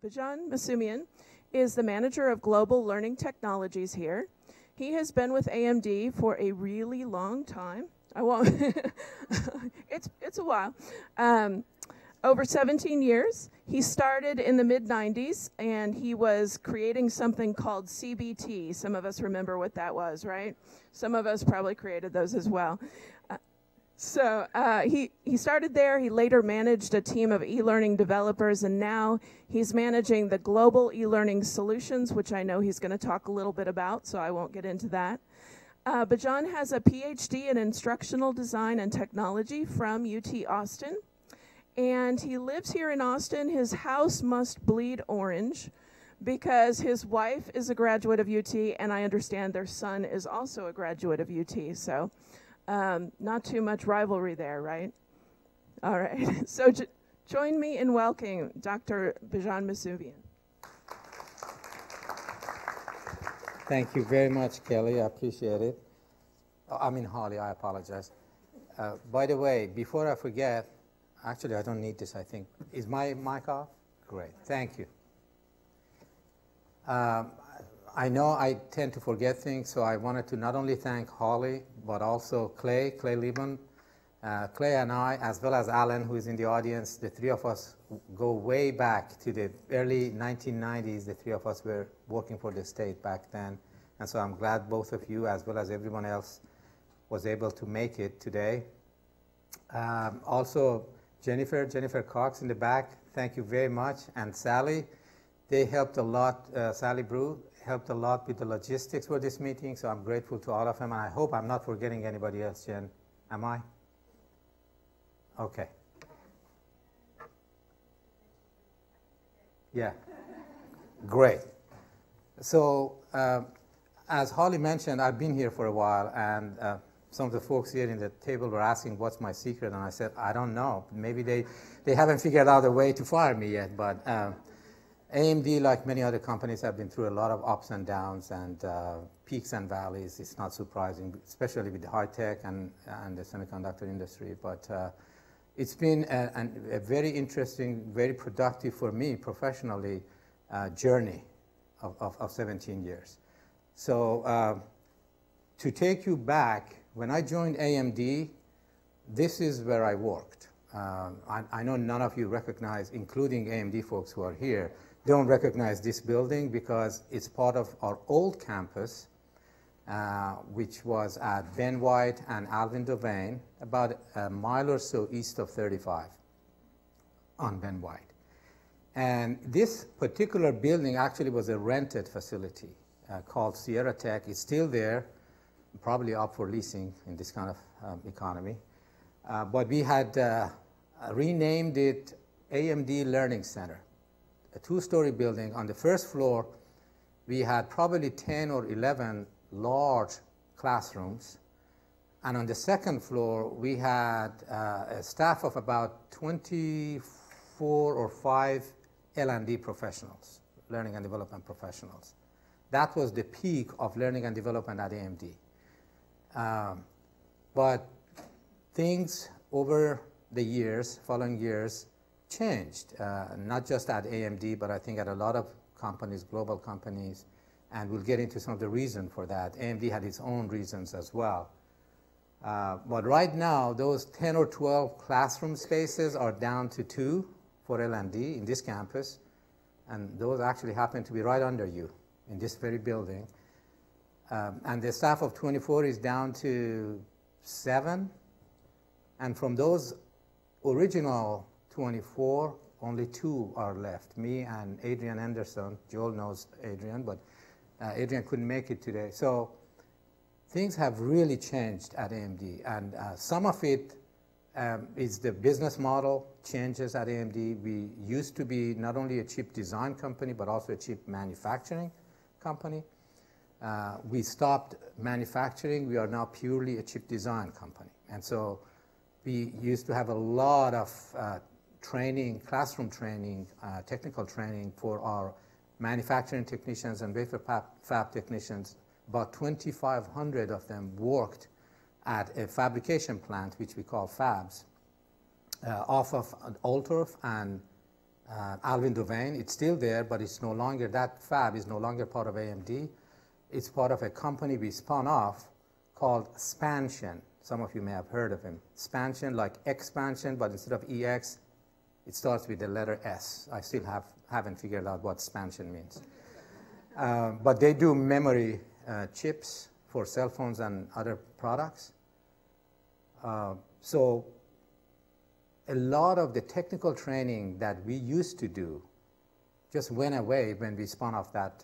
Bijan322 is the manager of global learning technologies here. He has been with AMD for a really long time. I won't. it's a while. Over 17 years. He started in the mid-90s, and he was creating something called CBT. Some of us remember what that was, right? Some of us probably created those as well. He started there. He later managed a team of e-learning developers, and now he's managing the global e-learning solutions, which I know he's going to talk a little bit about, so I won't get into that. Bijan has a PhD in instructional design and technology from UT Austin, and he lives here in Austin. His house must bleed orange because his wife is a graduate of UT, and I understand their son is also a graduate of UT, so not too much rivalry there, right? All right, so join me in welcoming Dr. Bijan322. Thank you very much, Kelly. I appreciate it. Holly, I apologize. By the way, before I forget, actually, I don't need this, I think. Is my mic off? Great, thank you. I know I tend to forget things, so I wanted to not only thank Holly, but also Clay Lieben. Clay and I, as well as Alan, who is in the audience, the three of us go way back to the early 1990s. The three of us were working for the state back then. And so I'm glad both of you, as well as everyone else, was able to make it today. Also, Jennifer Cox in the back, thank you very much. And Sally, they helped a lot. Sally Brew helped a lot with the logistics for this meeting, so I'm grateful to all of them. And I hope I'm not forgetting anybody else, Jen. Am I? Okay. Yeah. Great. So, as Holly mentioned, I've been here for a while, and some of the folks here in the table were asking what's my secret, and I said, I don't know. Maybe they haven't figured out a way to fire me yet, but AMD, like many other companies, have been through a lot of ups and downs and peaks and valleys. It's not surprising, especially with the high tech and the semiconductor industry. But it's been a very interesting, very productive for me professionally journey of 17 years. So to take you back, when I joined AMD, this is where I worked. I know none of you recognize, including AMD folks who are here, don't recognize this building because it's part of our old campus, which was at Ben White and Alvin Devane, about a mile or so east of 35 on Ben White. And this particular building actually was a rented facility called Sierra Tech. It's still there, probably up for leasing in this kind of economy. But we had renamed it AMD Learning Center, a two-story building. On the first floor, we had probably 10 or 11 large classrooms. And on the second floor, we had a staff of about 24 or 5 L&D professionals, learning and development professionals. That was the peak of learning and development at AMD. But things over the years, following years, changed, not just at AMD, but I think at a lot of companies, global companies, and we'll get into some of the reasons for that. AMD had its own reasons as well. But right now, those 10 or 12 classroom spaces are down to 2 for L&D in this campus, and those actually happen to be right under you in this very building. And the staff of 24 is down to 7, and from those original 24, only 2 are left, me and Adrian Anderson. Joel knows Adrian, but Adrian couldn't make it today. So things have really changed at AMD, and some of it is the business model changes at AMD. We used to be not only a chip design company, but also a chip manufacturing company. We stopped manufacturing. We are now purely a chip design company. And so we used to have a lot of training, classroom training, technical training for our manufacturing technicians and wafer fab technicians. About 2,500 of them worked at a fabrication plant, which we call fabs, off of Altorf and Alvin Devane. It's still there, but it's no longer, that fab is no longer part of AMD. It's part of a company we spun off called Spansion. Some of you may have heard of him. Spansion, like expansion, but instead of EX, it starts with the letter S. I still haven't figured out what Spansion means. But they do memory chips for cell phones and other products. So a lot of the technical training that we used to do just went away when we spun off that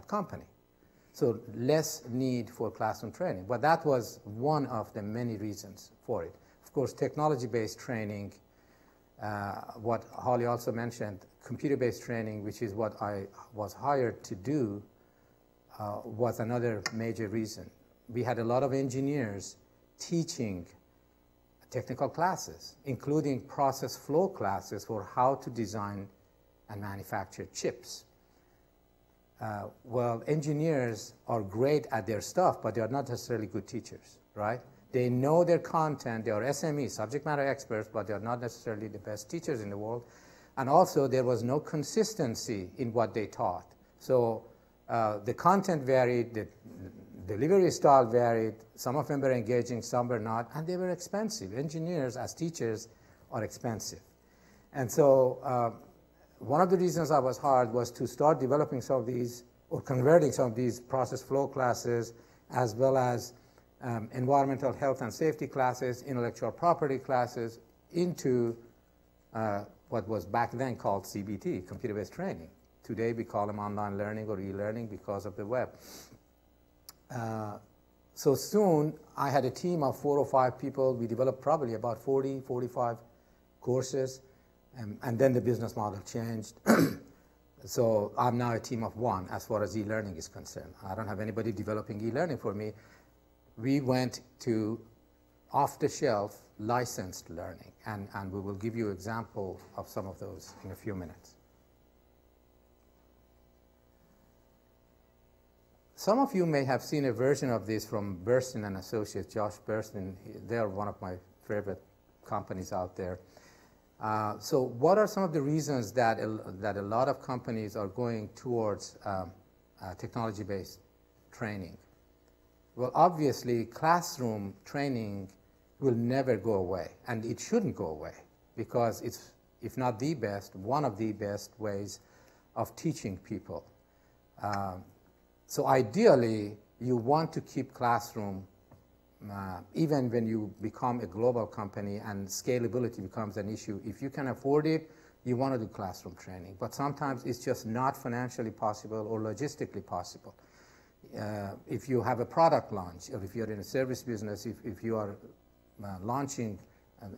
company. So less need for classroom training. But that was one of the many reasons for it. Of course, technology-based training, what Holly also mentioned, computer-based training, which is what I was hired to do, was another major reason. We had a lot of engineers teaching technical classes, including process flow classes for how to design and manufacture chips. Well, engineers are great at their stuff, but they are not necessarily good teachers, right? They know their content, they are SMEs, subject matter experts, but they are not necessarily the best teachers in the world. And also, there was no consistency in what they taught. So the content varied, the delivery style varied, some of them were engaging, some were not, and they were expensive. Engineers, as teachers, are expensive. And so one of the reasons I was hired was to start developing some of these, or converting some of these process flow classes, as well as environmental health and safety classes, intellectual property classes, into what was back then called CBT, computer-based training. Today we call them online learning or e-learning because of the web. So soon I had a team of 4 or 5 people. We developed probably about 40, 45 courses. And then the business model changed. So I'm now a team of 1 as far as e-learning is concerned. I don't have anybody developing e-learning for me. We went to off-the-shelf licensed learning, and we will give you an example of some of those in a few minutes. Some of you may have seen a version of this from Burston and Associates, Josh Burston. They're one of my favorite companies out there. So what are some of the reasons that a lot of companies are going towards technology-based training? Well, obviously, classroom training will never go away, and it shouldn't go away, because it's, if not the best, one of the best ways of teaching people. So ideally, you want to keep classroom even when you become a global company and scalability becomes an issue. If you can afford it, you want to do classroom training. But sometimes it's just not financially possible or logistically possible. If you have a product launch, or if you're in a service business, if you are launching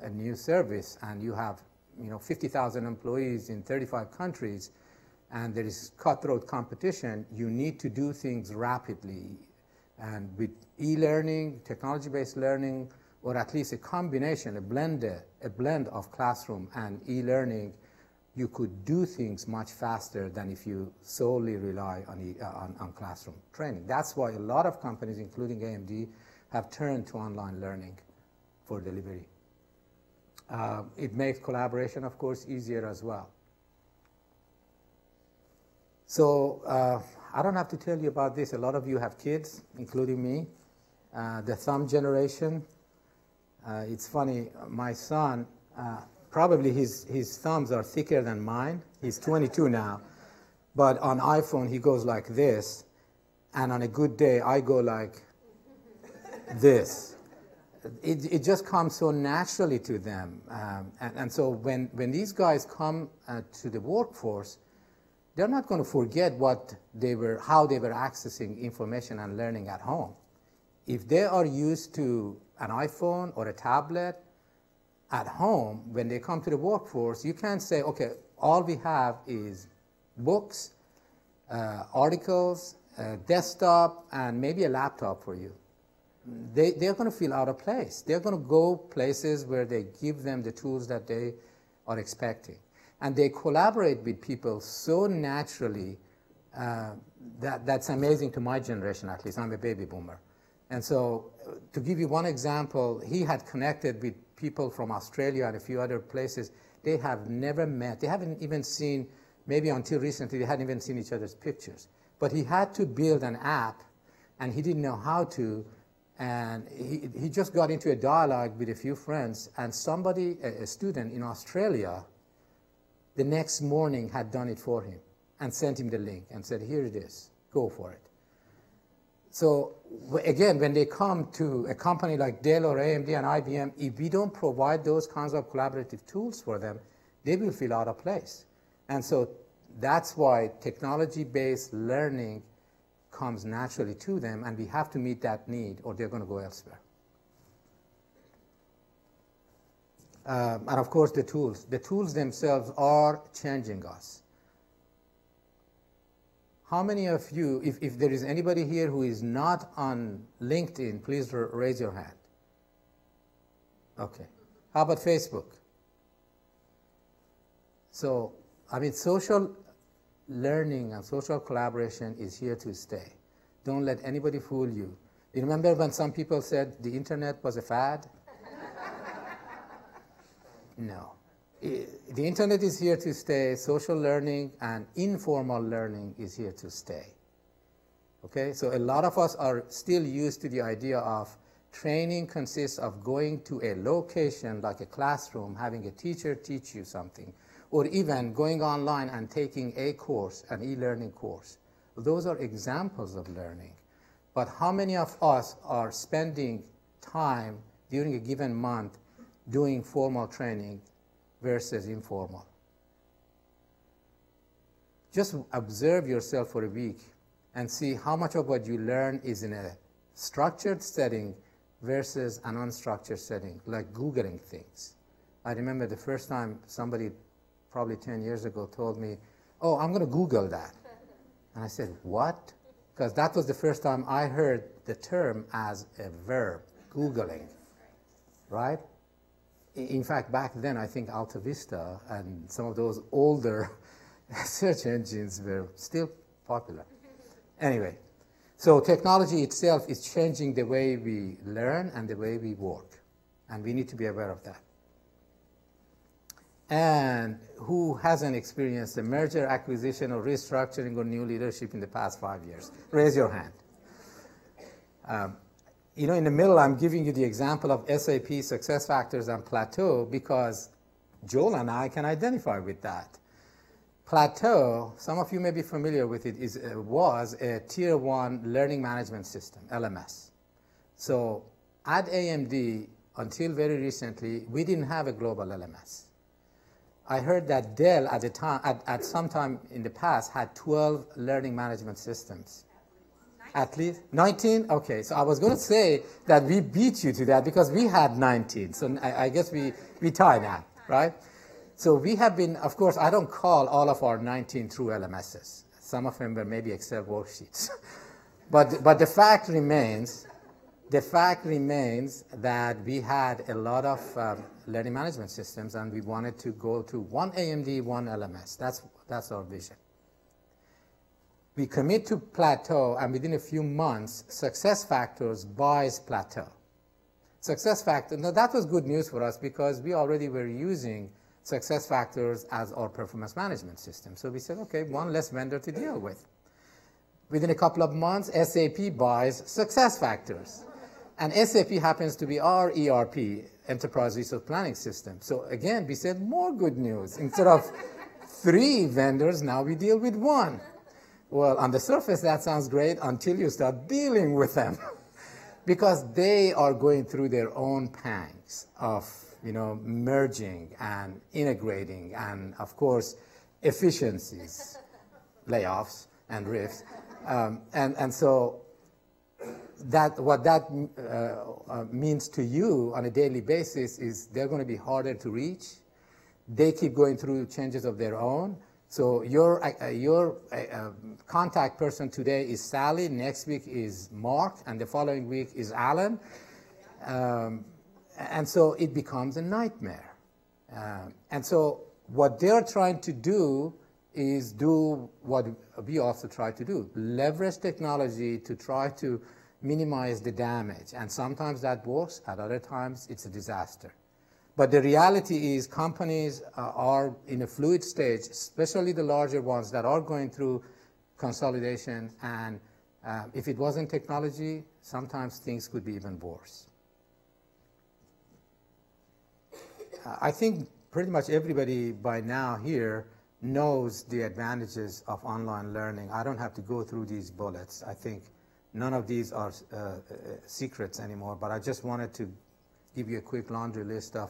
a new service and you have 50,000 employees in 35 countries, and there is cutthroat competition, you need to do things rapidly. And with e-learning, technology-based learning, or at least a combination, a blend of classroom and e-learning, you could do things much faster than if you solely rely on classroom training. That's why a lot of companies, including AMD, have turned to online learning for delivery. It makes collaboration, of course, easier as well. So I don't have to tell you about this. A lot of you have kids, including me. The thumb generation. It's funny, my son, probably his thumbs are thicker than mine. He's 22 now. But on iPhone, he goes like this. And on a good day, I go like this. It just comes so naturally to them. And so when these guys come to the workforce, they're not going to forget how they were accessing information and learning at home. If they are used to an iPhone or a tablet at home, when they come to the workforce, you can't say, okay, all we have is books, articles, desktop, and maybe a laptop for you. They're going to feel out of place. They're going to go places where they give them the tools that they are expecting. And they collaborate with people so naturally that's amazing to my generation, at least. I'm a baby boomer. And so to give you one example, he had connected with people from Australia and a few other places they have never met. They haven't even seen, maybe until recently, they hadn't even seen each other's pictures. But he had to build an app, and he didn't know how to, and he just got into a dialogue with a few friends, and somebody, a student in Australia, the next morning had done it for him and sent him the link and said, here it is, go for it. So again, when they come to a company like Dell or AMD and IBM, if we don't provide those kinds of collaborative tools for them, they will feel out of place. And so that's why technology-based learning comes naturally to them, and we have to meet that need or they're going to go elsewhere. And of course, the tools. The tools themselves are changing us. How many of you, if there is anybody here who is not on LinkedIn, please raise your hand. Okay. How about Facebook? So, I mean, social learning and social collaboration is here to stay. Don't let anybody fool you. You remember when some people said the internet was a fad? No. The internet is here to stay. Social learning and informal learning is here to stay. Okay? So a lot of us are still used to the idea of training consists of going to a location like a classroom, having a teacher teach you something, or even going online and taking a course, an e-learning course. Those are examples of learning. But how many of us are spending time during a given month doing formal training versus informal? Just observe yourself for a week and see how much of what you learn is in a structured setting versus an unstructured setting, like Googling things. I remember the first time somebody, probably 10 years ago, told me, oh, I'm going to Google that. And I said, what? Because that was the first time I heard the term as a verb, Googling, right? In fact, back then, I think Alta Vista and some of those older search engines were still popular. Anyway, so technology itself is changing the way we learn and the way we work, and we need to be aware of that. And who hasn't experienced a merger, acquisition, or restructuring or new leadership in the past 5 years? Raise your hand. You know, in the middle, I'm giving you the example of SAP, SuccessFactors, and Plateau because Joel and I can identify with that. Plateau, some of you may be familiar with it, was a Tier 1 learning management system, LMS. So at AMD, until very recently, we didn't have a global LMS. I heard that Dell at the time, at some time in the past, had 12 learning management systems. 19. At least 19? Okay, so I was going to say that we beat you to that because we had 19. So I guess we tie that, right? So we have been, of course, I don't call all of our 19 true LMSs. Some of them were maybe Excel worksheets. but the fact remains that we had a lot of learning management systems, and we wanted to go to one AMD, one LMS. That's our vision. We commit to Plateau, and within a few months, SuccessFactors buys Plateau. SuccessFactors, now that was good news for us because we already were using SuccessFactors as our performance management system. So we said, okay, one less vendor to deal with. Within a couple of months, SAP buys SuccessFactors. And SAP happens to be our ERP, Enterprise Resource Planning System. So again, we said more good news. Instead of 3 vendors, now we deal with 1. Well, on the surface, that sounds great until you start dealing with them. Because they are going through their own pangs of, you know, merging and integrating and, of course, efficiencies, layoffs, and rifts. And so what that means to you on a daily basis is they're going to be harder to reach. They keep going through changes of their own. So your contact person today is Sally, next week is Mark, and the following week is Alan. And so it becomes a nightmare. And so what they're trying to do is do what we also try to do, leverage technology to try to minimize the damage. And sometimes that works, at other times it's a disaster. But the reality is companies are in a fluid stage, especially the larger ones that are going through consolidation. And if it wasn't technology, sometimes things could be even worse. I think pretty much everybody by now here knows the advantages of online learning. I don't have to go through these bullets. I think none of these are secrets anymore, but I just wanted to give you a quick laundry list of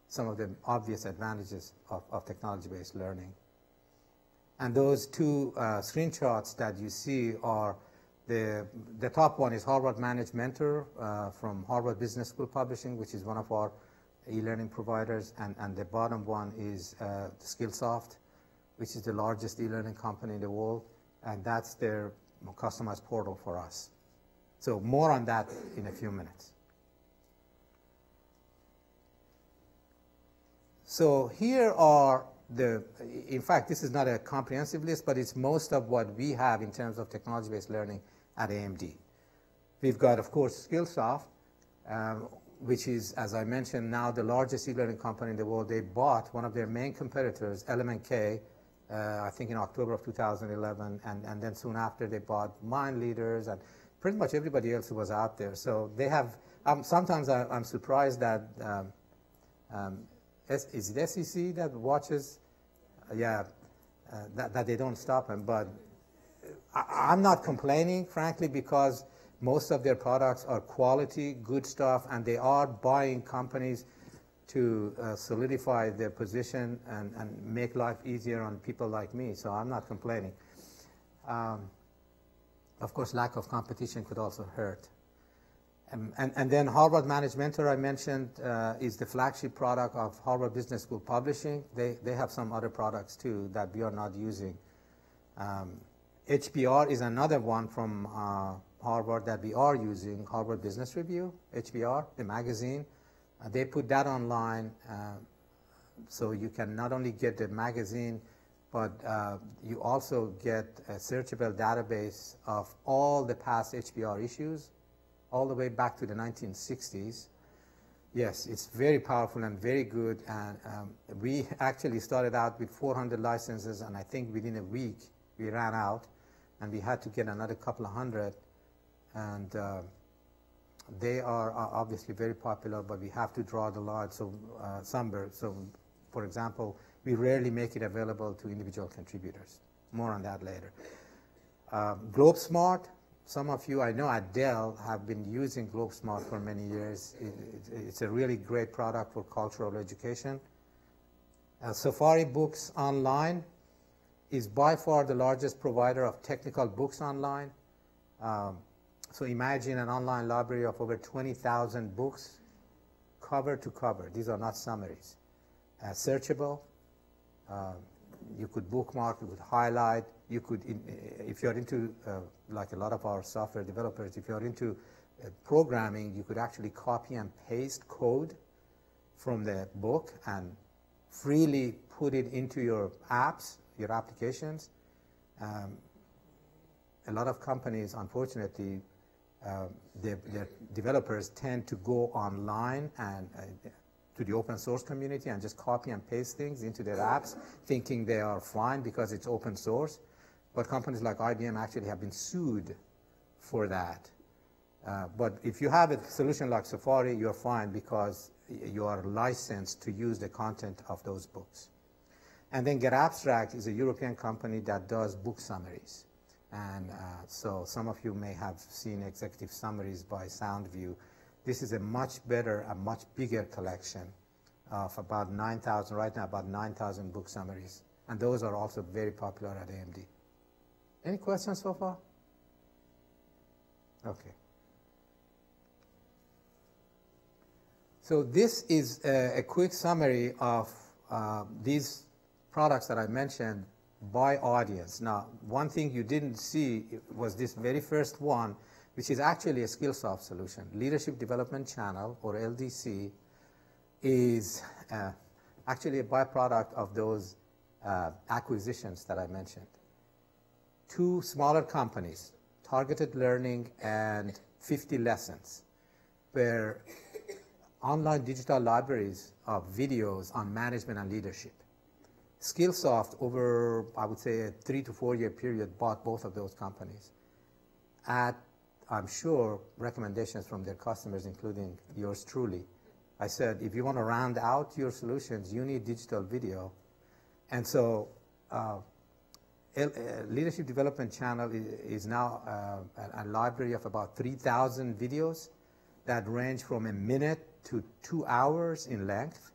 some of the obvious advantages of technology-based learning. And those two screenshots that you see are the top one is Harvard Managed Mentor from Harvard Business School Publishing, which is one of our e-learning providers, and the bottom one is Skillsoft, which is the largest e-learning company in the world, and that's their customized portal for us. So more on that in a few minutes. So here are in fact, this is not a comprehensive list, but it's most of what we have in terms of technology-based learning at AMD. We've got, of course, Skillsoft, which is, as I mentioned, now the largest e-learning company in the world. They bought one of their main competitors, Element-K, I think in October of 2011, and then soon after they bought Mind Leaders and pretty much everybody else who was out there. So they have, sometimes I'm surprised that, is it SEC that watches? That they don't stop them. But I'm not complaining, frankly, because most of their products are quality, good stuff, and they are buying companies to solidify their position and make life easier on people like me. So I'm not complaining. Of course, lack of competition could also hurt. And then Harvard Managed Mentor, I mentioned, is the flagship product of Harvard Business School Publishing. They have some other products, too, that we are not using. HBR is another one from Harvard that we are using, Harvard Business Review, HBR, the magazine. They put that online, so you can not only get the magazine, but you also get a searchable database of all the past HBR issues, all the way back to the 1960s. Yes, it's very powerful and very good. And we actually started out with 400 licenses, and I think within a week we ran out, and we had to get another couple of hundred. And they are obviously very popular, but we have to draw the line somewhere. So, for example, we rarely make it available to individual contributors. More on that later. GlobeSmart. Some of you, I know at Dell, have been using GlobeSmart for many years. It's a really great product for cultural education. Safari Books Online is by far the largest provider of technical books online. So imagine an online library of over 20,000 books, cover to cover. These are not summaries. Searchable. You could bookmark, you could highlight, you could, if you're into, like a lot of our software developers, if you're into programming, you could actually copy and paste code from the book and freely put it into your apps, your applications. A lot of companies, unfortunately, their developers tend to go online and to the open source community and just copy and paste things into their apps, thinking they are fine because it's open source. But companies like IBM actually have been sued for that. But if you have a solution like Safari, you're fine because you are licensed to use the content of those books. And then GetAbstract is a European company that does book summaries. And so some of you may have seen executive summaries by SoundView. This is a much better, a much bigger collection of about 9,000, right now about 9,000 book summaries. And those are also very popular at AMD. Any questions so far? Okay. So this is a quick summary of these products that I mentioned by audience. Now, one thing you didn't see was this very first one, which is actually a Skillsoft solution. Leadership Development Channel, or LDC, is actually a byproduct of those acquisitions that I mentioned. Two smaller companies, Targeted Learning and 50 Lessons, were online digital libraries of videos on management and leadership. Skillsoft, over, I would say, a 3 to 4 year period, bought both of those companies at, I'm sure, recommendations from their customers, including yours truly. I said, if you want to round out your solutions, you need digital video. And so Leadership Development Channel is now a library of about 3,000 videos that range from a minute to 2 hours in length.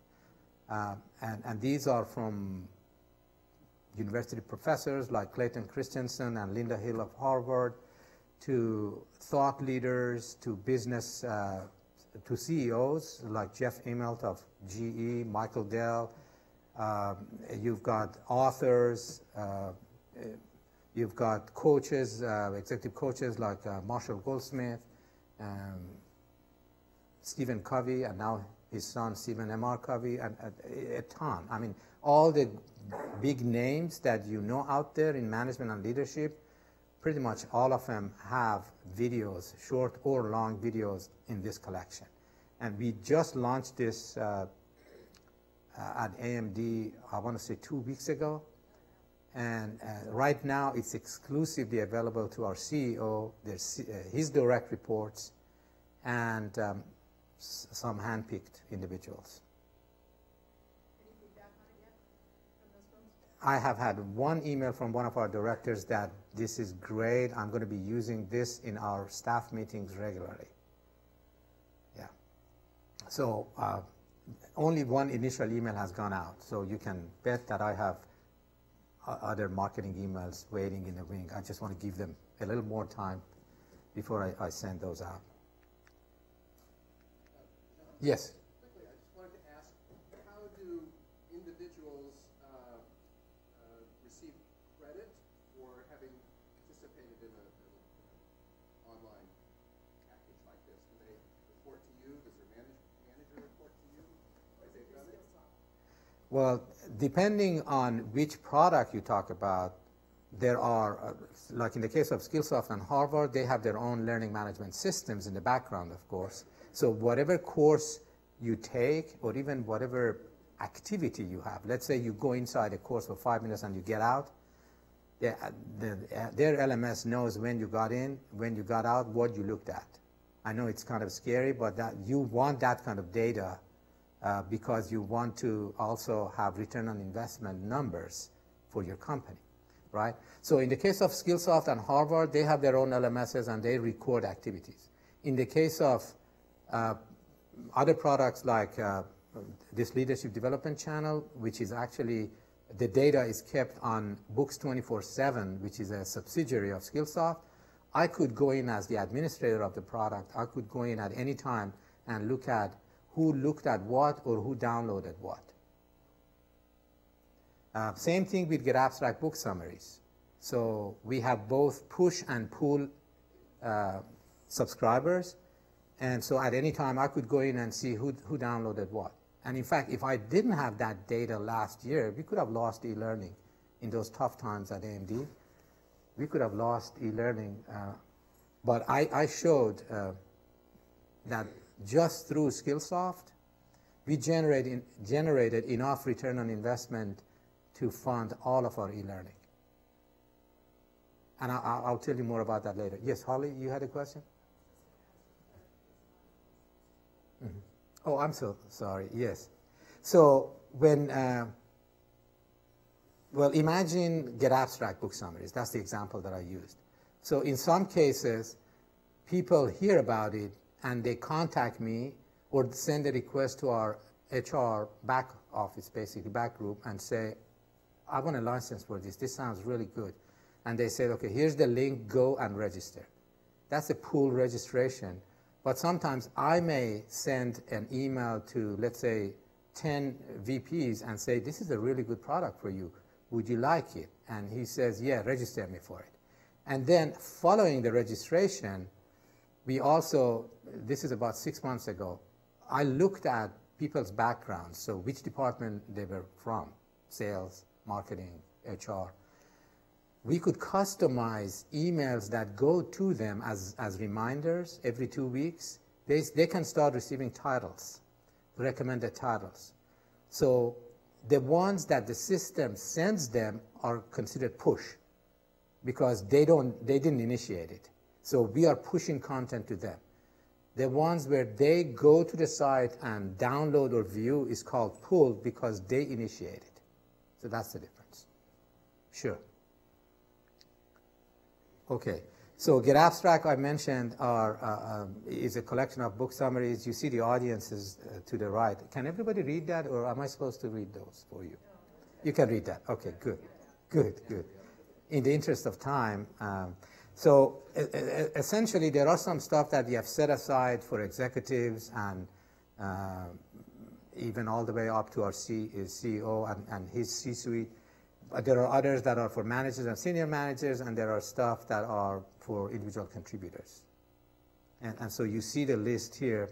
And these are from university professors like Clayton Christensen and Linda Hill of Harvard, to thought leaders, to business, to CEOs like Jeff Immelt of GE, Michael Dell. You've got authors, you've got coaches, executive coaches like Marshall Goldsmith, Stephen Covey, and now his son Stephen M.R. Covey, and a ton. I mean, all the big names that you know out there in management and leadership, pretty much all of them have videos, short or long videos in this collection. And we just launched this at AMD, I want to say 2 weeks ago. And right now it's exclusively available to our CEO, his direct reports, and some hand-picked individuals. Any feedback on it yet from those folks? I have had one email from one of our directors that this is great. I'm going to be using this in our staff meetings regularly. Yeah. So only one initial email has gone out. So you can bet that I have other marketing emails waiting in the wing. I just want to give them a little more time before I send those out. Yes? Quickly, I just wanted to ask, how do individuals receive credit for having participated in an online package like this? Do they report to you? Does their manager report to you? Well, depending on which product you talk about, there are, like in the case of Skillsoft and Harvard, they have their own learning management systems in the background, of course. So whatever course you take, or even whatever activity you have, let's say you go inside a course for 5 minutes and you get out, their LMS knows when you got in, when you got out, what you looked at. I know it's kind of scary, but that you want that kind of data because you want to also have return on investment numbers for your company, right? So in the case of Skillsoft and Harvard, they have their own LMSs and they record activities. In the case of other products like this Leadership Development Channel, which is actually, the data is kept on Books 24/7, which is a subsidiary of Skillsoft. I could go in as the administrator of the product. I could go in at any time and look at who looked at what or who downloaded what. Same thing with Get Abstract book summaries. So we have both push and pull subscribers. And so at any time, I could go in and see who downloaded what. And in fact, if I didn't have that data last year, we could have lost e-learning in those tough times at AMD. We could have lost e-learning. But I showed that just through Skillsoft, we generated enough return on investment to fund all of our e-learning. And I'll tell you more about that later. Yes, Holly, you had a question? Mm-hmm. Oh, I'm so sorry. Yes. So when, well, imagine Get Abstract book summaries. That's the example that I used. So in some cases, people hear about it and they contact me or send a request to our HR back office, basically back group, and say, I want a license for this. This sounds really good. And they say, okay, here's the link, go and register. That's a pool registration. But sometimes I may send an email to, let's say, 10 VPs and say, this is a really good product for you. Would you like it? And he says, yeah, register me for it. And then following the registration, we also, this is about 6 months ago, I looked at people's backgrounds, so which department they were from, sales, marketing, HR. We could customize emails that go to them as reminders every 2 weeks. They can start receiving titles. recommended titles. So the ones that the system sends them are considered push because they didn't initiate it. So we are pushing content to them. The ones where they go to the site and download or view is called pull because they initiate it. So that's the difference. Sure. Okay. So Get Abstract, I mentioned, is a collection of book summaries. You see the audiences to the right. Can everybody read that, or am I supposed to read those for you? You can read that. Okay, good. Good, good. In the interest of time, so essentially there are some stuff that we have set aside for executives and even all the way up to our CEO and his C-suite. There are others that are for managers and senior managers, and there are stuff that are for individual contributors. And so you see the list here.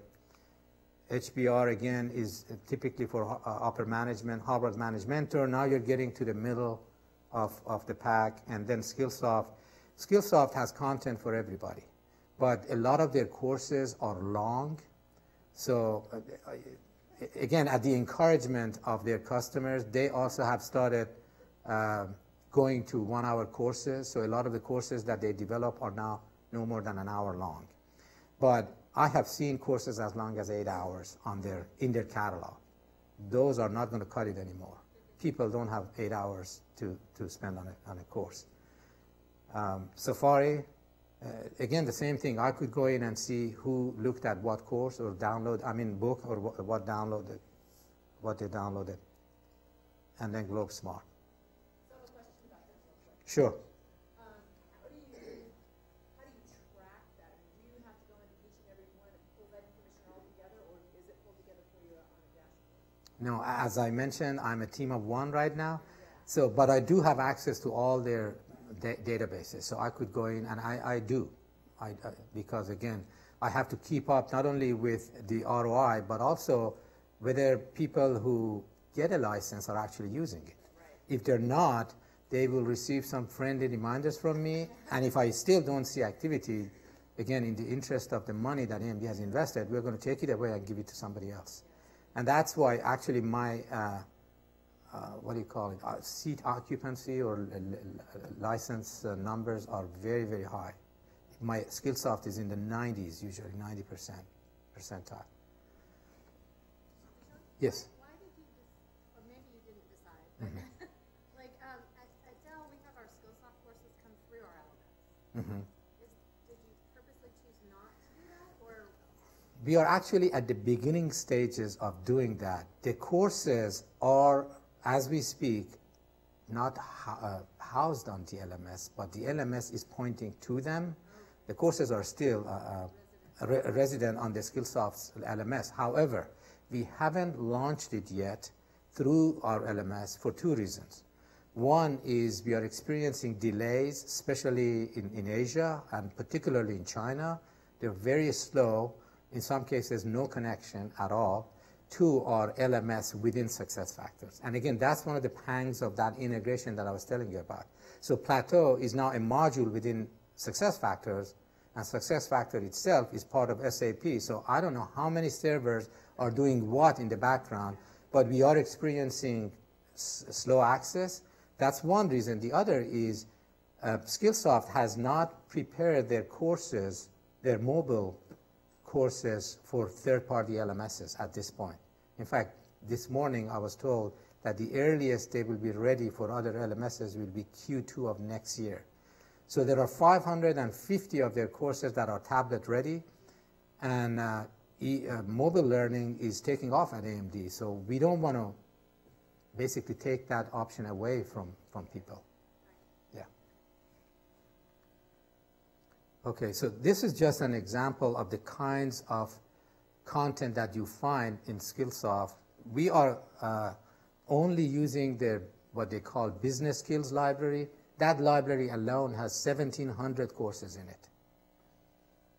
HBR, again, is typically for upper management, Harvard Managed Mentor. Now you're getting to the middle of the pack, and then Skillsoft. Skillsoft has content for everybody, but a lot of their courses are long. So again, at the encouragement of their customers, they also have started going to 1-hour courses. So a lot of the courses that they develop are now no more than an hour long. But I have seen courses as long as 8 hours in their catalog. Those are not going to cut it anymore. People don't have 8 hours to spend on a course. Safari, again, the same thing. I could go in and see who looked at what course or book, or what they downloaded. And then Globe Smart. Sure. How do you track that? Do you have to go into each and every one and pull that information all together, or is it pulled together for you on a dashboard? No, as I mentioned, I'm a team of one right now. So, but I do have access to all their databases. So I could go in, and I do, because again, I have to keep up not only with the ROI, but also whether people who get a license are actually using it. Right. If they're not, they will receive some friendly reminders from me, and if I still don't see activity, again, in the interest of the money that AMD has invested, we're going to take it away and give it to somebody else. And that's why actually my, what do you call it, seat occupancy or license numbers are very, very high. My Skillsoft is in the 90s, usually 90% percentile. Yes? Why did you, or maybe you didn't decide, but like at Dell, we have our Skillsoft courses come through our LMS. Did you purposely choose not to do that, or? We are actually at the beginning stages of doing that. The courses are, as we speak, not housed on the LMS, but the LMS is pointing to them. The courses are still resident on the Skillsoft's LMS. However, we haven't launched it yet through our LMS for 2 reasons. One is we are experiencing delays, especially in Asia and particularly in China. They're very slow, in some cases no connection at all, to our LMS within SuccessFactors. And again, that's one of the pangs of that integration that I was telling you about. So Plateau is now a module within SuccessFactors, and SuccessFactors itself is part of SAP. So I don't know how many servers are doing what in the background, but we are experiencing slow access. That's one reason. The other is Skillsoft has not prepared their courses, their mobile courses, for third-party LMSs at this point. In fact, this morning I was told that the earliest they will be ready for other LMSs will be Q2 of next year. So there are 550 of their courses that are tablet ready, and mobile learning is taking off at AMD. So we don't want to basically take that option away from people. Yeah. Okay, so this is just an example of the kinds of content that you find in Skillsoft. We are only using their what they call business skills library. That library alone has 1,700 courses in it.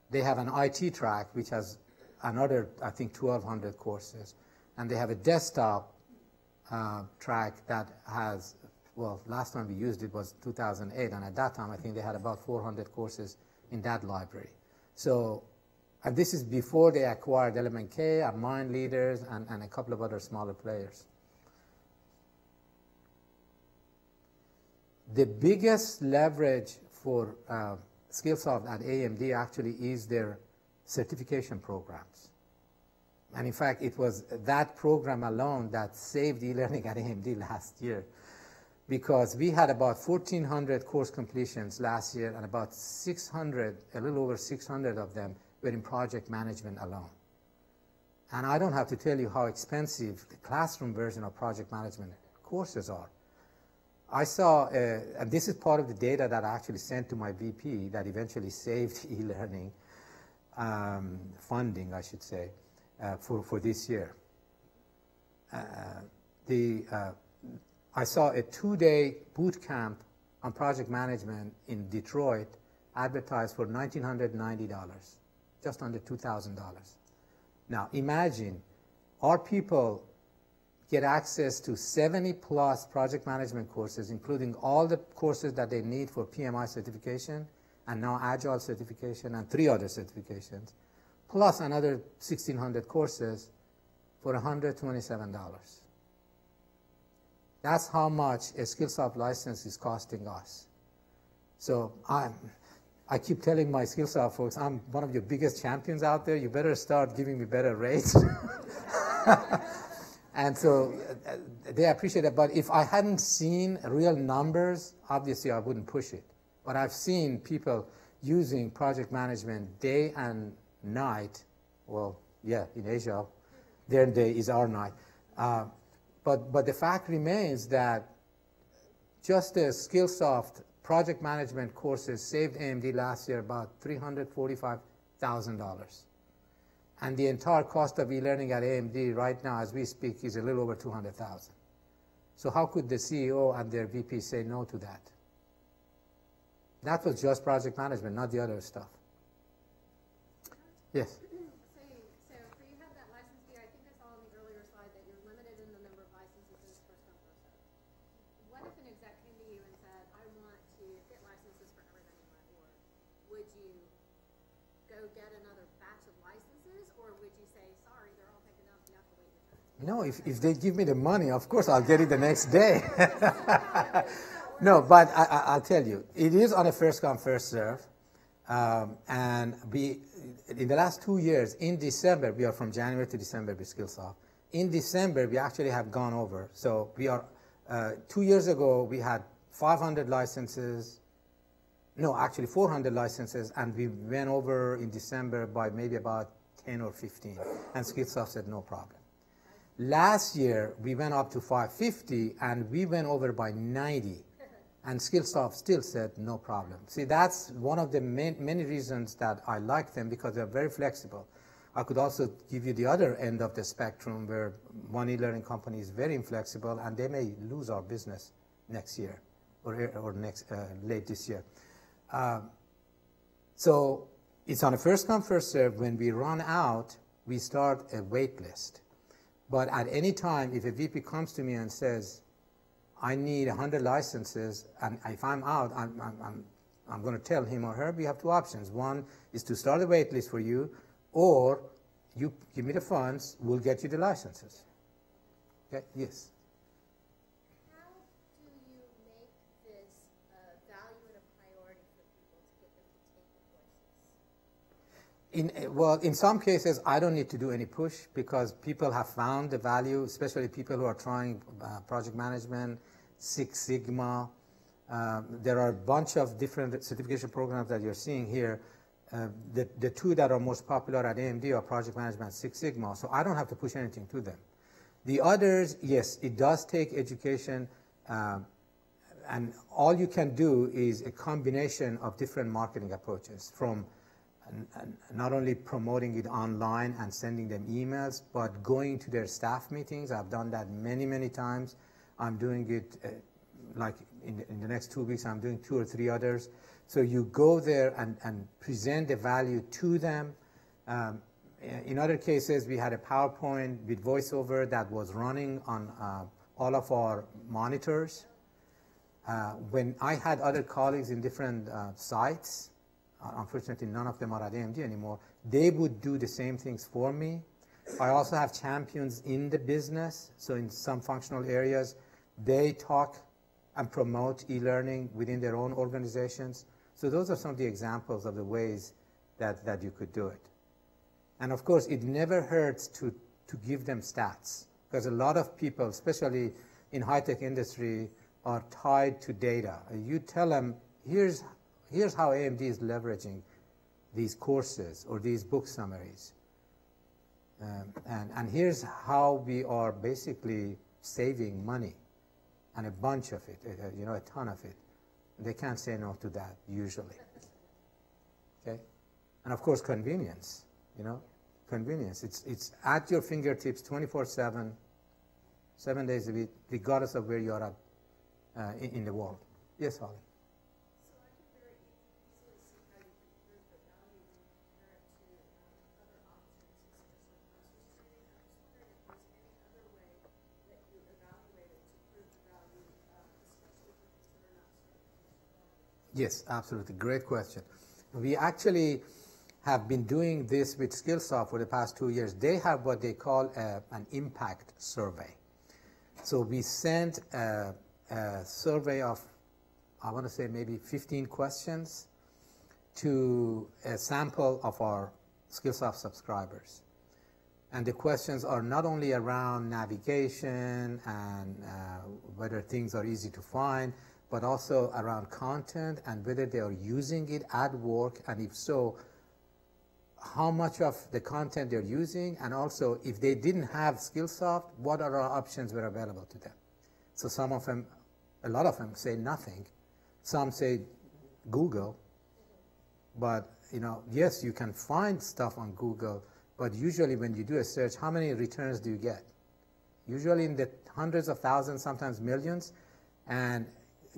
They have an IT track, which has another, I think, 1,200 courses. And they have a desktop track that has, well, last time we used it was 2008, and at that time I think they had about 400 courses in that library. So And this is before they acquired Element K and Mind Leaders and a couple of other smaller players. The biggest leverage for Skillsoft at AMD actually is their certification programs. And in fact, it was that program alone that saved e-learning at AMD last year, because we had about 1,400 course completions last year, and about 600, a little over 600 of them were in project management alone. And I don't have to tell you how expensive the classroom version of project management courses are. I saw, and this is part of the data that I actually sent to my VP that eventually saved e-learning funding, I should say, for this year. I saw a 2-day boot camp on project management in Detroit advertised for $1,990, just under $2,000. Now imagine our people get access to 70+ project management courses, including all the courses that they need for PMI certification and now Agile certification and 3 other certifications, plus another 1,600 courses for $127. That's how much a Skillsoft license is costing us. So I keep telling my Skillsoft folks, I'm one of your biggest champions out there. You better start giving me better rates. And so they appreciate it. But if I hadn't seen real numbers, obviously I wouldn't push it. But I've seen people using project management day and night. Well, yeah, in Asia, their day is our night. But the fact remains that just the Skillsoft project management courses saved AMD last year about $345,000. And the entire cost of e-learning at AMD right now, as we speak, is a little over $200,000. So how could the CEO and their VP say no to that? That was just project management, not the other stuff. Yes? So you have that license fee. I think I saw on the earlier slide that you're limited in the number of licenses as first come, first served. What if an exec came to you and said, I want to get licenses for everything in my org? Would you go get another batch of licenses, or would you say, sorry, they're all taken up, you have to wait your turn? No, if they give me the money, of course I'll get it the next day. No, but I'll tell you, it is on a first come, first serve. And in the last 2 years, in December, we are from January to December with Skillsoft. In December, we actually have gone over. So we are, 2 years ago, we had 500 licenses. No, actually 400 licenses, and we went over in December by maybe about 10 or 15. And Skillsoft said no problem. Last year, we went up to 550, and we went over by 90. And Skillsoft still said no problem. See, that's one of the many reasons that I like them, because they're very flexible. I could also give you the other end of the spectrum where one e-learning company is very inflexible, and they may lose our business next year or late this year. So it's on a first come, first serve. When we run out, we start a wait list. But at any time, if a VP comes to me and says, I need 100 licenses, and if I'm out, I'm going to tell him or her we have 2 options. One is to start a wait list for you, or you give me the funds, we'll get you the licenses. Okay? Yes? How do you make this a value and a priority for people to get them to take the courses? Well, in some cases, I don't need to do any push, because people have found the value, especially people who are trying project management, Six Sigma. There are a bunch of different certification programs that you're seeing here. The 2 that are most popular at AMD are project management and Six Sigma, so I don't have to push anything to them. The others, yes, it does take education, and all you can do is a combination of different marketing approaches, from not only promoting it online and sending them emails, but going to their staff meetings. I've done that many, many times. I'm doing it like in the next 2 weeks, I'm doing 2 or 3 others. So you go there and present the value to them. In other cases, we had a PowerPoint with voiceover that was running on all of our monitors. When I had other colleagues in different sites, unfortunately, none of them are at AMD anymore. They would do the same things for me. I also have champions in the business. So in some functional areas, they talk and promote e-learning within their own organizations. So those are some of the examples of the ways that you could do it. And of course, it never hurts to give them stats, because a lot of people, especially in high-tech industry, are tied to data. You tell them, here's how AMD is leveraging these courses or these book summaries. And here's how we are basically saving money, and a bunch of it, a ton of it. They can't say no to that usually. Okay, and of course convenience. Convenience. It's at your fingertips 24/7, 7 days a week, regardless of where you are in the world. Yes, Holly. Yes, absolutely. Great question. We actually have been doing this with Skillsoft for the past 2 years. They have what they call an impact survey. So we sent a survey of, I want to say maybe 15 questions to a sample of our Skillsoft subscribers. And the questions are not only around navigation and whether things are easy to find, but also around content and whether they are using it at work, and if so, how much of the content they're using, and also if they didn't have Skillsoft, what other options were available to them. So some of them, a lot of them say nothing. Some say Google, but yes, you can find stuff on Google, but usually when you do a search, how many returns do you get? Usually in the hundreds of thousands, sometimes millions, and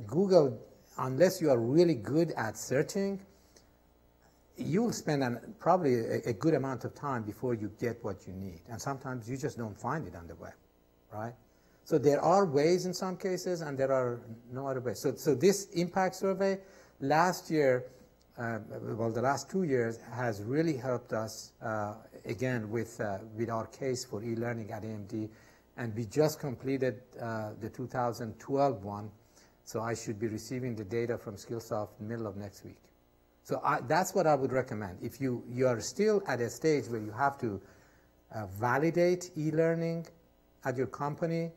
Google, unless you are really good at searching, you'll spend probably a good amount of time before you get what you need. And sometimes you just don't find it on the web, right? So there are ways in some cases, and there are no other ways. So this impact survey last year, the last 2 years, has really helped us, again, with our case for e-learning at AMD. And we just completed the 2012 one. So I should be receiving the data from Skillsoft middle of next week. So that's what I would recommend. If you are still at a stage where you have to validate e-learning at your company,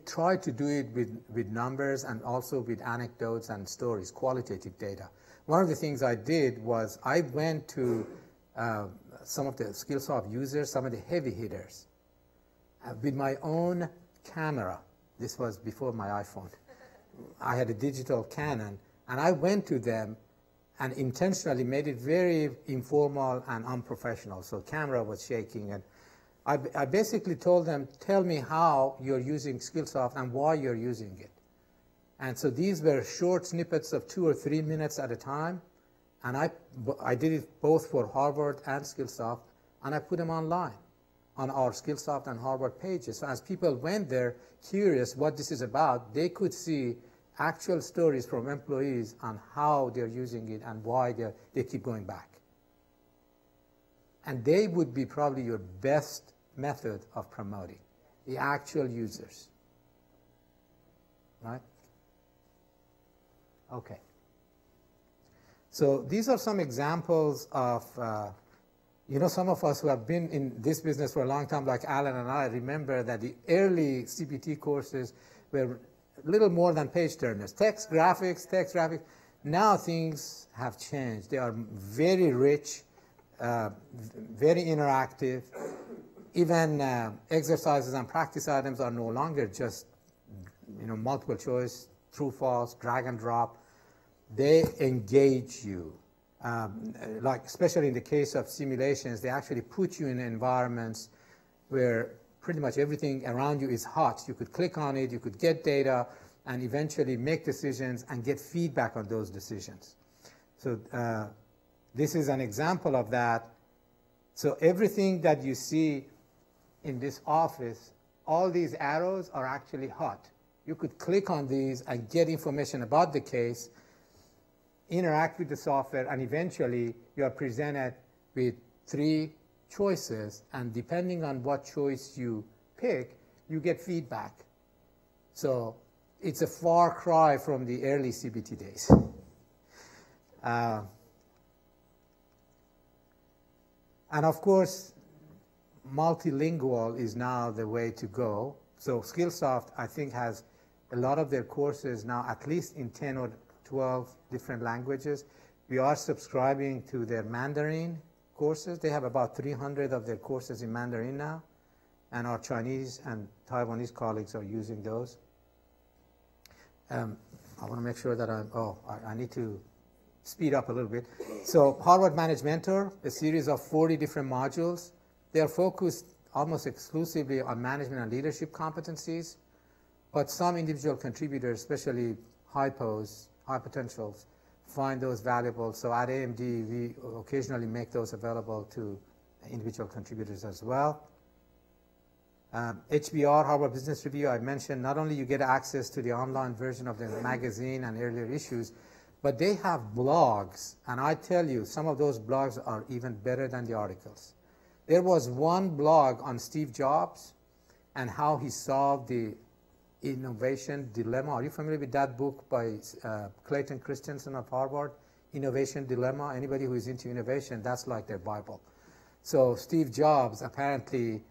try to do it with numbers and also with anecdotes and stories, qualitative data. One of the things I did was I went to some of the Skillsoft users, some of the heavy hitters, with my own camera. This was before my iPhone. I had a digital Canon, and I went to them and intentionally made it very informal and unprofessional. So camera was shaking, and I basically told them, tell me how you're using Skillsoft and why you're using it. And so these were short snippets of 2 or 3 minutes at a time, and I did it both for Harvard and Skillsoft, and I put them online on our Skillsoft and Harvard pages. So as people went there curious what this is about, they could see actual stories from employees on how they're using it and why they keep going back. And they would be probably your best method of promoting, the actual users. Right? Okay. So these are some examples of some of us who have been in this business for a long time, like Alan and I, remember that the early CPT courses were a little more than page turners. Text, graphics. Now things have changed. They are very rich, very interactive. Even exercises and practice items are no longer just multiple choice, true, false, drag and drop. They engage you. Like especially in the case of simulations, they actually put you in environments where pretty much everything around you is hot. You could click on it, you could get data, and eventually make decisions and get feedback on those decisions. So this is an example of that. So everything that you see in this office, all these arrows are actually hot. You could click on these and get information about the case interact with the software, and eventually you are presented with 3 choices, and depending on what choice you pick, you get feedback. So it's a far cry from the early CBT days. And of course, multilingual is now the way to go. So Skillsoft, I think, has a lot of their courses now at least in 10 or 12 different languages. We are subscribing to their Mandarin courses. They have about 300 of their courses in Mandarin now, and our Chinese and Taiwanese colleagues are using those. I want to make sure that I need to speed up a little bit. So Harvard Managed Mentor, a series of 40 different modules. They are focused almost exclusively on management and leadership competencies, but some individual contributors, especially high potentials, find those valuable. So at AMD, we occasionally make those available to individual contributors as well. HBR, Harvard Business Review, I mentioned, not only you get access to the online version of the magazine and earlier issues, but they have blogs, and I tell you, some of those blogs are even better than the articles. There was one blog on Steve Jobs and how he solved the innovation dilemma. Are you familiar with that book by Clayton Christensen of Harvard, Innovation Dilemma? Anybody who is into innovation, that's like their Bible. So Steve Jobs, apparently,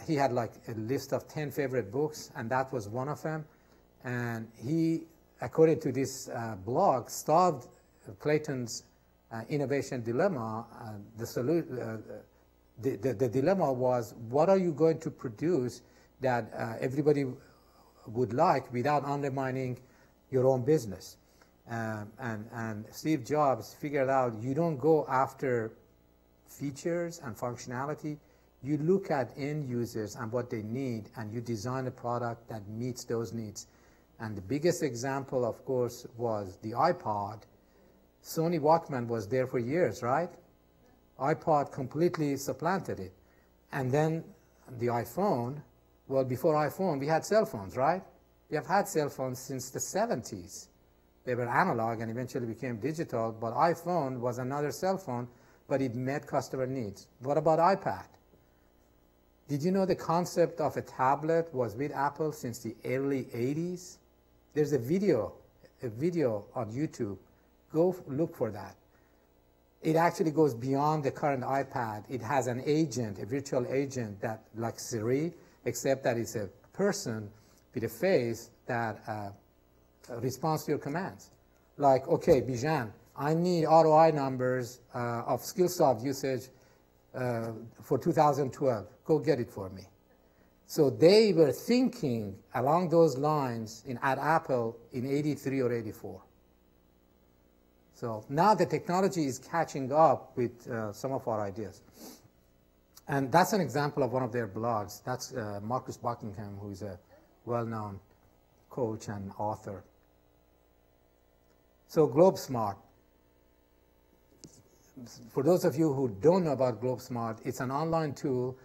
he had like a list of 10 favorite books, and that was one of them. And he, according to this blog, solved Clayton's innovation dilemma. The dilemma was, what are you going to produce that everybody would like without undermining your own business? And Steve Jobs figured out you don't go after features and functionality. You look at end users and what they need, and you design a product that meets those needs. And the biggest example, of course, was the iPod. Sony Walkman was there for years, right? iPod completely supplanted it. And then the iPhone, well, before iPhone, we had cell phones, right? We have had cell phones since the 70s. They were analog and eventually became digital, but iPhone was another cell phone, but it met customer needs. What about iPad? Did you know the concept of a tablet was with Apple since the early 80s? There's a video on YouTube. Go look for that. It actually goes beyond the current iPad. It has an agent, a virtual agent that, like Siri, except that it's a person with a face that responds to your commands. Like, okay, Bijan, I need ROI numbers of Skillsoft usage for 2012. Go get it for me. So they were thinking along those lines at Apple in 83 or 84. So now the technology is catching up with some of our ideas. And that's an example of one of their blogs. That's Marcus Buckingham, who is a well-known coach and author. So GlobeSmart. For those of you who don't know about GlobeSmart, it's an online tool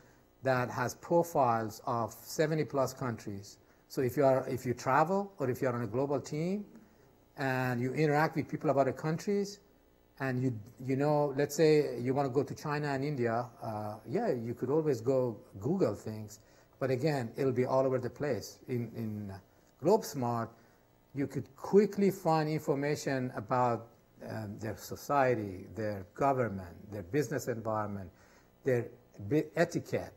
that has profiles of 70-plus countries. So if you travel or if you're on a global team and you interact with people of other countries, and you know, let's say you want to go to China and India, yeah, you could always go Google things, but again, it'll be all over the place. In GlobeSmart, you could quickly find information about their society, their government, their business environment, their etiquette,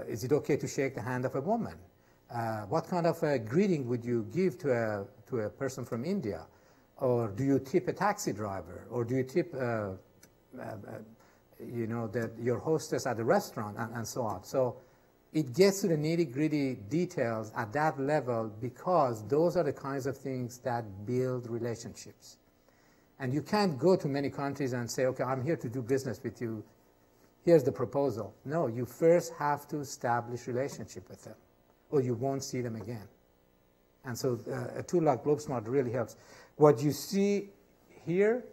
is it okay to shake the hand of a woman? What kind of a greeting would you give to a person from India? Or do you tip a taxi driver? Or do you tip your hostess at the restaurant, and so on? So it gets to the nitty-gritty details at that level, because those are the kinds of things that build relationships. And you can't go to many countries and say, okay, I'm here to do business with you. Here's the proposal. No, you first have to establish relationship with them, or you won't see them again. And so a tool like GlobeSmart really helps. What you see here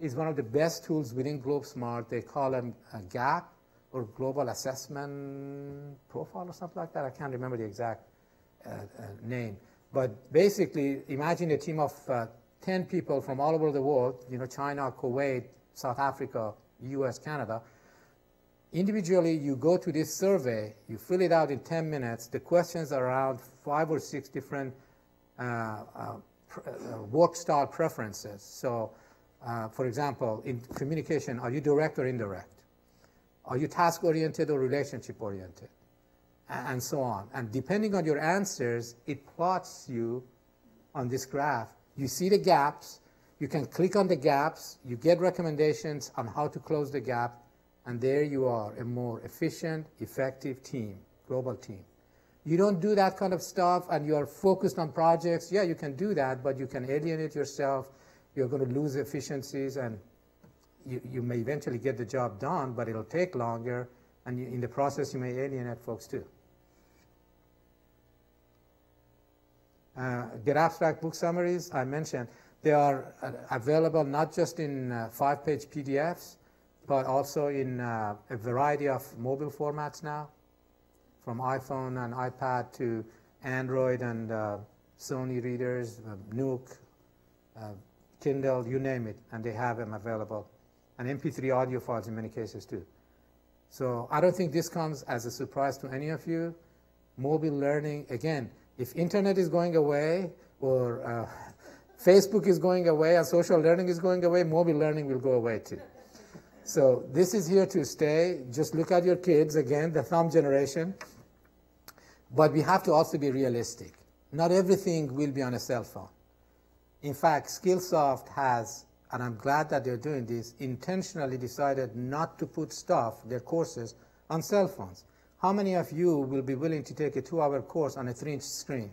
is one of the best tools within GlobeSmart. They call them a GAP, or Global Assessment Profile, or something like that. I can't remember the exact name. But basically, imagine a team of 10 people from all over the world, China, Kuwait, South Africa, US, Canada. Individually, you go to this survey, you fill it out in 10 minutes. The questions are around 5 or 6 different work style preferences. So, for example, in communication, are you direct or indirect? Are you task-oriented or relationship-oriented? And so on. And depending on your answers, it plots you on this graph. You see the gaps. You can click on the gaps. You get recommendations on how to close the gap. And there you are, a more efficient, effective team, global team. You don't do that kind of stuff and you are focused on projects. Yeah, you can do that, but you can alienate yourself. You're going to lose efficiencies, and you may eventually get the job done, but it'll take longer, and in the process, you may alienate folks too. Get abstract book summaries, I mentioned. They are available not just in 5-page PDFs, but also in a variety of mobile formats now, from iPhone and iPad to Android and Sony readers, Nook, Kindle, you name it, and they have them available. And MP3 audio files in many cases too. So I don't think this comes as a surprise to any of you. Mobile learning, again, if internet is going away or Facebook is going away and social learning is going away, mobile learning will go away too. So this is here to stay. Just look at your kids, again, the thumb generation. But we have to also be realistic. Not everything will be on a cell phone. In fact, Skillsoft has, and I'm glad that they're doing this, intentionally decided not to put stuff, their courses, on cell phones. How many of you will be willing to take a 2-hour course on a 3-inch screen?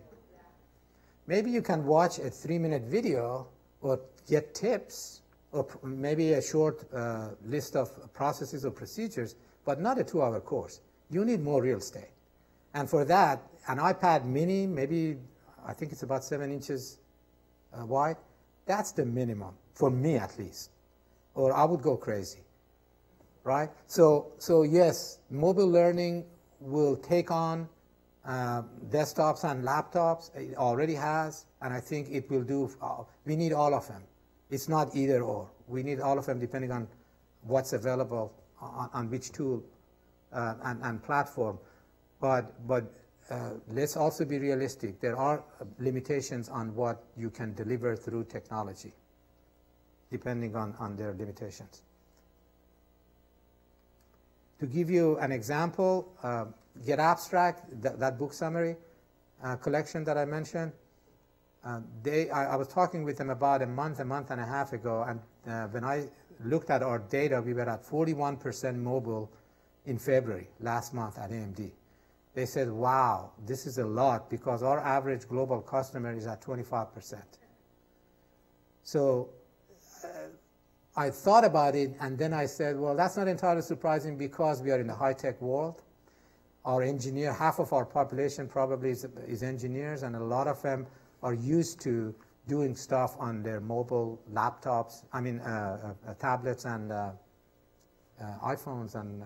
Maybe you can watch a 3-minute video or get tips, or maybe a short list of processes or procedures, but not a 2-hour course. You need more real estate. And for that, an iPad mini, maybe, I think it's about 7 inches wide, that's the minimum, for me at least. Or I would go crazy, right? So yes, mobile learning will take on desktops and laptops. It already has, and I think it will do. We need all of them. It's not either or. We need all of them depending on what's available on which tool and platform. But let's also be realistic. There are limitations on what you can deliver through technology, depending on their limitations. To give you an example, Get Abstract, that book summary collection that I mentioned, I was talking with them about a month and a half ago, and when I looked at our data, we were at 41% mobile in February, last month at AMD. They said, wow, this is a lot because our average global customer is at 25%. So I thought about it, and then I said, well, that's not entirely surprising because we are in the high-tech world. Our engineer, half of our population probably is engineers, and a lot of them are used to doing stuff on their mobile laptops, tablets and iPhones and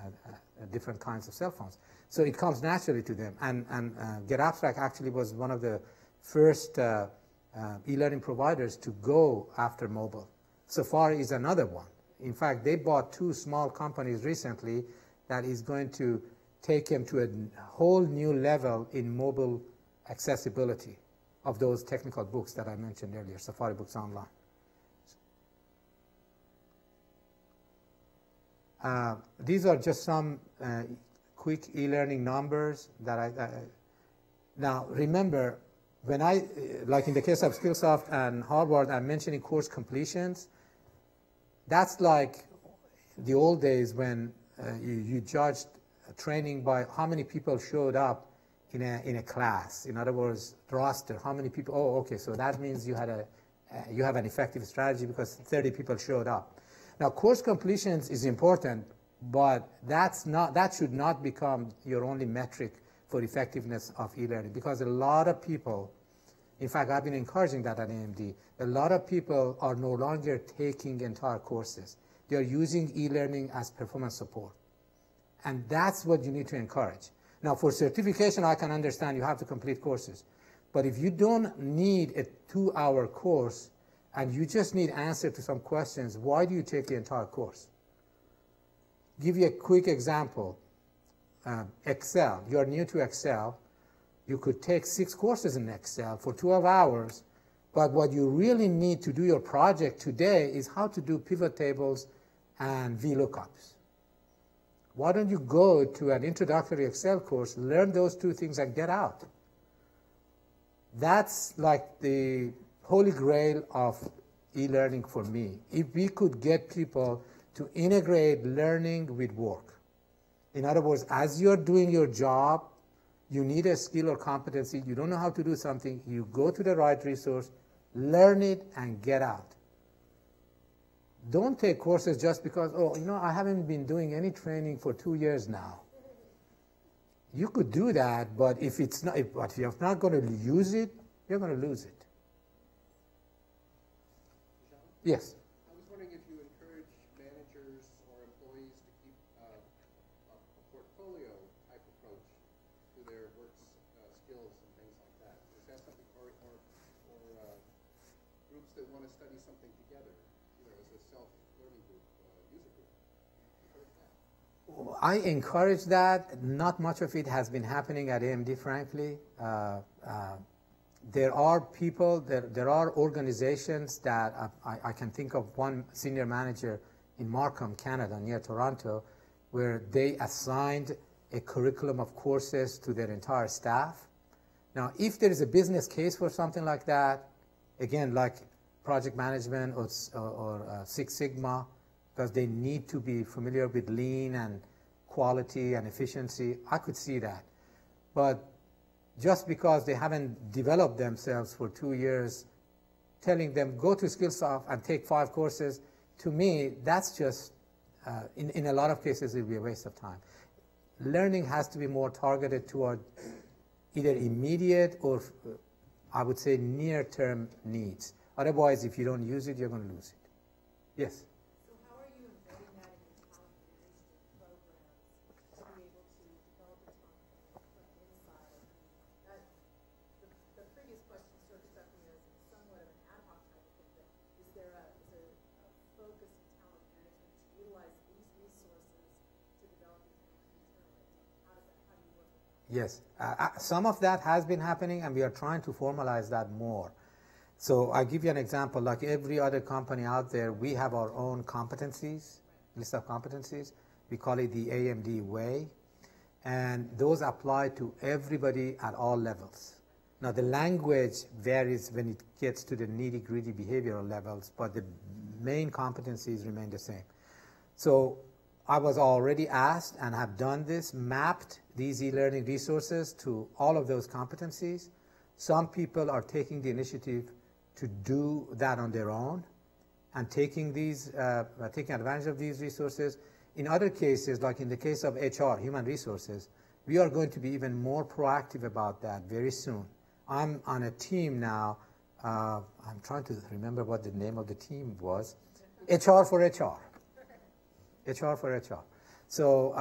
different kinds of cell phones. So it comes naturally to them. And Get Abstract actually was one of the first e-learning providers to go after mobile. Safari is another one. In fact, they bought 2 small companies recently that is going to take them to a whole new level in mobile accessibility of those technical books that I mentioned earlier, Safari Books Online. These are just some quick e-learning numbers that now remember, when like in the case of Skillsoft and Harvard, I'm mentioning course completions. That's like the old days when you judged training by how many people showed up in a class. In other words, roster, how many people, oh, okay, so that means you have an effective strategy because 30 people showed up. Now, course completions is important, but that should not become your only metric for effectiveness of e-learning, because a lot of people, in fact, I've been encouraging that at AMD, a lot of people are no longer taking entire courses. They are using e-learning as performance support. And that's what you need to encourage. Now, for certification, I can understand you have to complete courses. But if you don't need a 2-hour course and you just need answer to some questions, why do you take the entire course? Give you a quick example. Excel. You're new to Excel. You could take 6 courses in Excel for 12 hours, but what you really need to do your project today is how to do pivot tables and VLOOKUPs. Why don't you go to an introductory Excel course, learn those 2 things, and get out? That's like the holy grail of e-learning for me. If we could get people to integrate learning with work. In other words, as you're doing your job, you need a skill or competency, you don't know how to do something, you go to the right resource, learn it, and get out. Don't take courses just because, oh, you know, I haven't been doing any training for 2 years now. You could do that, but if you're not going to use it, you're going to lose it. Yes? I was wondering if you encourage managers or employees to keep a portfolio type approach to their work skills and things like that. Is that something, or groups that want to study something together, you know, as a self-learning group, user group? Encourage that. I encourage that. Not much of it has been happening at AMD, frankly. There are people, there are organizations that I can think of one senior manager in Markham, Canada, near Toronto, where they assigned a curriculum of courses to their entire staff. Now, if there is a business case for something like that, again, like project management or Six Sigma, because they need to be familiar with lean and quality and efficiency, I could see that. But just because they haven't developed themselves for 2 years, telling them go to Skillsoft and take 5 courses, to me, that's just, in a lot of cases, it will be a waste of time. Learning has to be more targeted toward either immediate or, I would say, near-term needs. Otherwise, if you don't use it, you're going to lose it. Yes? So how are you embedding that in your talent initiative programs to be able to develop the talent from inside? The previous question sort of struck me as somewhat of an ad hoc type of thing, but is there a focus in talent management to utilize these resources to develop the talent internally? How do you work with that? Yes. Some of that has been happening, and we are trying to formalize that more. So I'll give you an example. Like every other company out there, we have our own competencies, list of competencies. We call it the AMD way. And those apply to everybody at all levels. Now, the language varies when it gets to the nitty-gritty behavioral levels, but the main competencies remain the same. So I was already asked, and have done this, mapped these e-learning resources to all of those competencies. Some people are taking the initiative to do that on their own and taking advantage of these resources. In other cases, like in the case of HR, human resources, we are going to be even more proactive about that very soon. I'm on a team now. I'm trying to remember what the name of the team was. HR for HR. HR for HR. So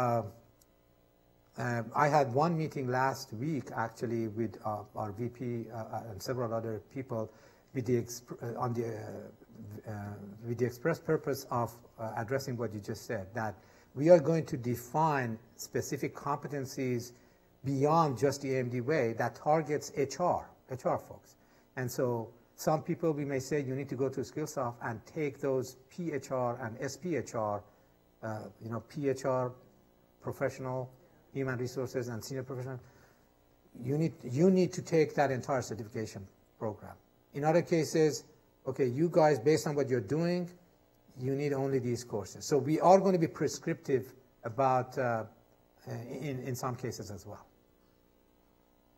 I had one meeting last week, actually, with our VP and several other people with the express purpose of addressing what you just said, that we are going to define specific competencies beyond just the AMD way that targets HR folks. And so some people, we may say, you need to go to Skillsoft and take those PHR and SPHR, PHR, professional, human resources, and senior professional. You need to take that entire certification program. In other cases, okay, you guys, based on what you're doing, you need only these courses. So we are going to be prescriptive about, in some cases as well.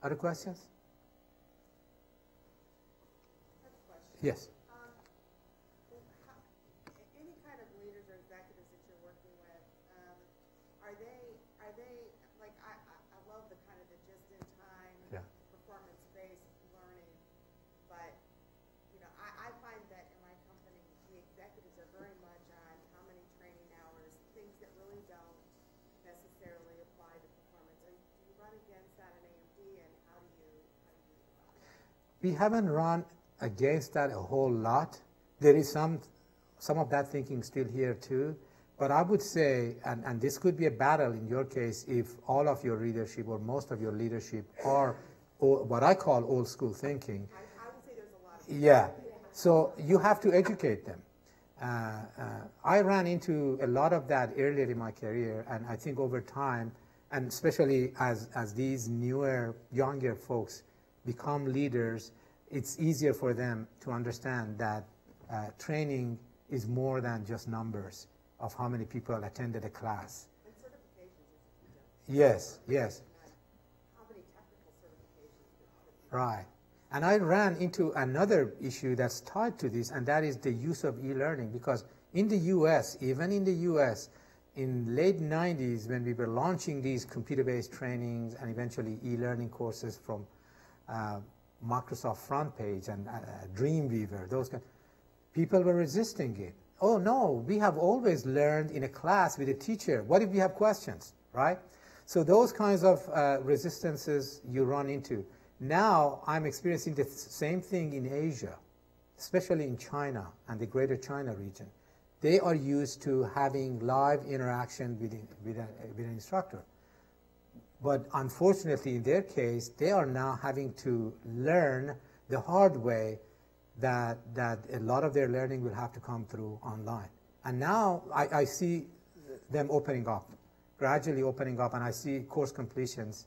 Other questions? I have a question. Yes. Any kind of leaders or executives that you're working with, are they like I love the kind of the just-in-time performance-based learning, but I find that in my company the executives are very much on how many training hours, things that really don't necessarily apply to performance. Do you run against that in AMD, and how do you We haven't run against that a whole lot, there is some of that thinking still here too. But I would say, and this could be a battle in your case, if all of your leadership or most of your leadership are what I call old school thinking. I would say there's a lot of Yeah. So you have to educate them. I ran into a lot of that earlier in my career, and I think over time, and especially as these newer, younger folks become leaders, it's easier for them to understand that training is more than just numbers of how many people attended a class. And certifications is Yes, yes. how many technical certifications. Right. And I ran into another issue that's tied to this, and that is the use of e-learning. Because in the US, even in the US, in late 90s, when we were launching these computer-based trainings and eventually e-learning courses from Microsoft Front Page and Dreamweaver, those kind, people were resisting it. Oh no, we have always learned in a class with a teacher. What if we have questions, right? So those kinds of resistances you run into. Now I'm experiencing the same thing in Asia, especially in China and the greater China region. They are used to having live interaction with an instructor. But unfortunately, in their case, they are now having to learn the hard way that a lot of their learning will have to come through online. And now I see them opening up, gradually opening up, and I see course completions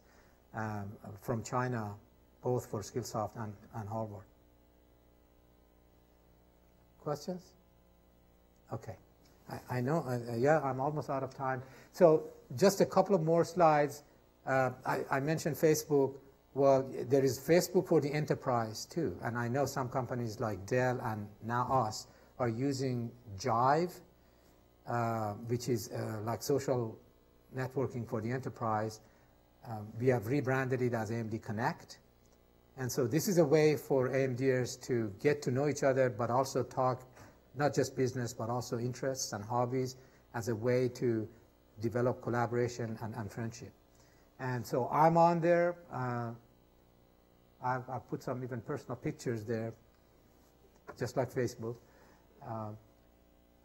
from China, both for Skillsoft and Harvard. Questions? Okay. I know, yeah, I'm almost out of time. So just a couple of more slides. I mentioned Facebook. Well, there is Facebook for the enterprise too. And I know some companies like Dell and now us are using Jive, which is like social networking for the enterprise. We have rebranded it as AMD Connect. And so this is a way for AMDers to get to know each other, but also talk not just business, but also interests and hobbies as a way to develop collaboration and friendship. And so I'm on there. I've put some even personal pictures there, just like Facebook.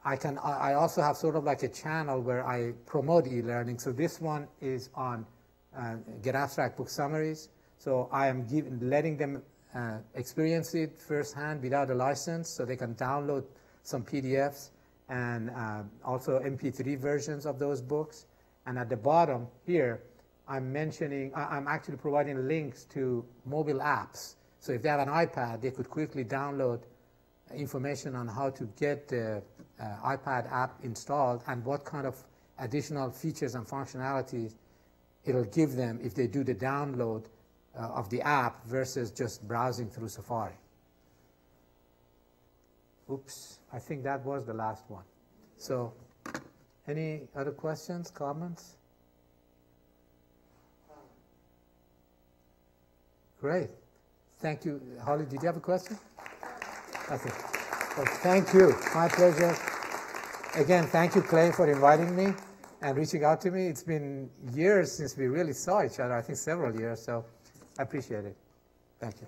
I also have sort of like a channel where I promote e-learning. So this one is on Get Abstract Book Summaries. So I am letting them experience it firsthand without a license, so they can download some PDFs and also MP3 versions of those books. And at the bottom here, I'm actually providing links to mobile apps. So if they have an iPad, they could quickly download information on how to get the iPad app installed and what kind of additional features and functionalities it'll give them if they do the download of the app versus just browsing through Safari. Oops, I think that was the last one. So any other questions, comments? Great. Thank you. Holly, did you have a question? Okay. Well, thank you. My pleasure. Again, thank you, Clay, for inviting me and reaching out to me. It's been years since we really saw each other, I think several years, so I appreciate it. Thank you.